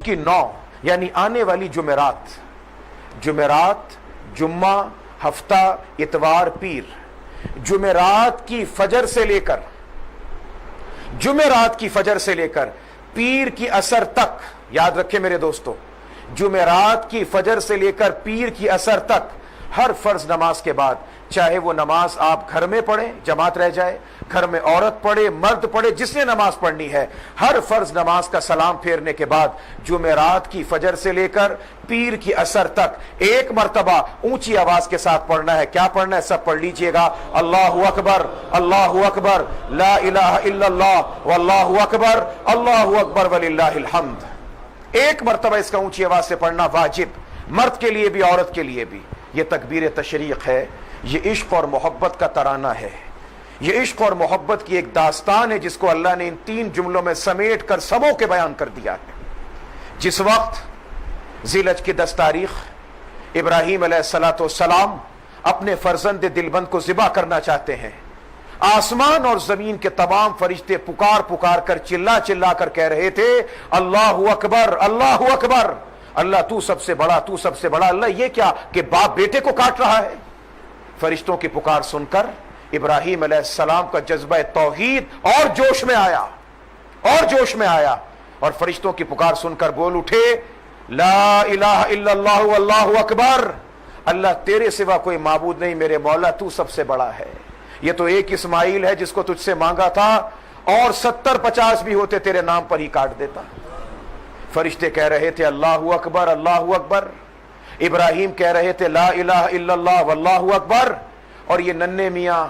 की 9 यानी आने वाली जुमेरात, जुम्मा, हफ्ता, इतवार, पीर, जुमेरात की फजर से लेकर पीर की असर तक, याद रखें मेरे दोस्तों, जुमेरात की फजर से लेकर पीर की असर तक हर फर्ज नमाज के बाद, चाहे वो नमाज आप घर में पढ़ें, जमात रह जाए, घर में औरत पढ़े, मर्द पढ़े, जिसने नमाज पढ़नी है, हर फर्ज नमाज का सलाम फेरने के बाद जुमेरात की फजर से लेकर पीर की असर तक एक मर्तबा ऊंची आवाज के साथ पढ़ना है। क्या पढ़ना है? सब पढ़ लीजिएगा। अल्लाहु अकबर, अल्लाहु अकबर, ला इलाहा इल्लल्लाह, वल्लाहु अकबर वलिल्लाहिल हम्द। एक मर्तबा इसका ऊंची आवाज से पढ़ना वाजिब, मर्द के लिए भी, औरत के लिए भी। यह तकबीर तशरीक है, ये इश्क और मोहब्बत का तराना है, ये इश्क और मोहब्बत की एक दास्तान है जिसको अल्लाह ने इन 3 जुमलों में समेट कर सबों के बयान कर दिया है। जिस वक्त ज़िलहज की 10 तारीख इब्राहीम अलैहिस्सलाम अपने फर्जंद दिलबंद को ज़िबा करना चाहते हैं, आसमान और जमीन के तमाम फरिश्ते पुकार पुकार कर, चिल्ला चिल्ला कर कह रहे थे, अल्लाहु अकबर, अल्लाहु अकबर, अल्लाह तू सबसे बड़ा, तू सबसे बड़ा। अल्लाह ये क्या कि बाप बेटे को काट रहा है। फरिश्तों की पुकार सुनकर इब्राहीम अलैहिस्सलाम का जज्बा तौहीद और जोश में आया और फरिश्तों की पुकार सुनकर बोल उठे, ला इलाहा इल्लल्लाहु अल्लाहु अकबर, अल्लाह तेरे सिवा कोई माबूद नहीं, मेरे मौला तू सबसे बड़ा है। ये तो एक इस्माइल है जिसको तुझसे मांगा था, और 70-50 भी होते तेरे नाम पर ही काट देता। फरिश्ते कह रहे थे अल्लाहु अकबर, अल्लाहु अकबर। इब्राहीम कह रहे थे ला इलाहा इल्लल्लाह वल्लाहु अकबर। और ये नन्हे मियां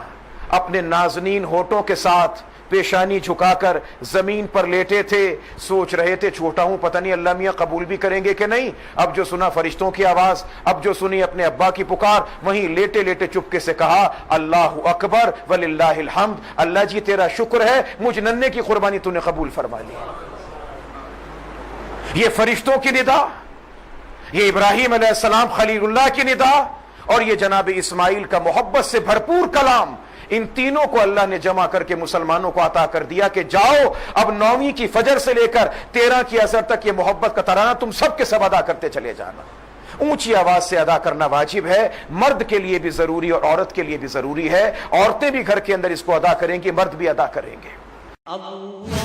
अपने नाज़नीन होठों के साथ पेशानी झुकाकर जमीन पर लेटे थे, सोच रहे थे छोटा हूं, पता नहीं अल्लाह मियां कबूल भी करेंगे कि नहीं। अब जो सुना फरिश्तों की आवाज, अब जो सुनी अपने अब्बा की पुकार, वहीं लेटे लेटे चुपके से कहा अल्लाहु अकबर वलिल्लाहिल हम्द, अल्लाह जी तेरा शुक्र है, मुझ नन्हे की कुर्बानी तूने कबूल फरमा ली। ये फरिश्तों की निदा, ये इब्राहीम अलैहिस्सलाम खलीलुल्लाह की निदा, और ये जनाब इस्माइल का मोहब्बत से भरपूर कलाम, इन तीनों को अल्लाह ने जमा करके मुसलमानों को अता कर दिया कि जाओ अब 9वीं की फजर से लेकर 13 की असर तक ये मोहब्बत का तराना तुम सब के सब अदा करते चले जाना। ऊंची आवाज से अदा करना वाजिब है, मर्द के लिए भी जरूरी और औरत के लिए भी जरूरी है। औरतें भी घर के अंदर इसको अदा करेंगी, मर्द भी अदा करेंगे। Allah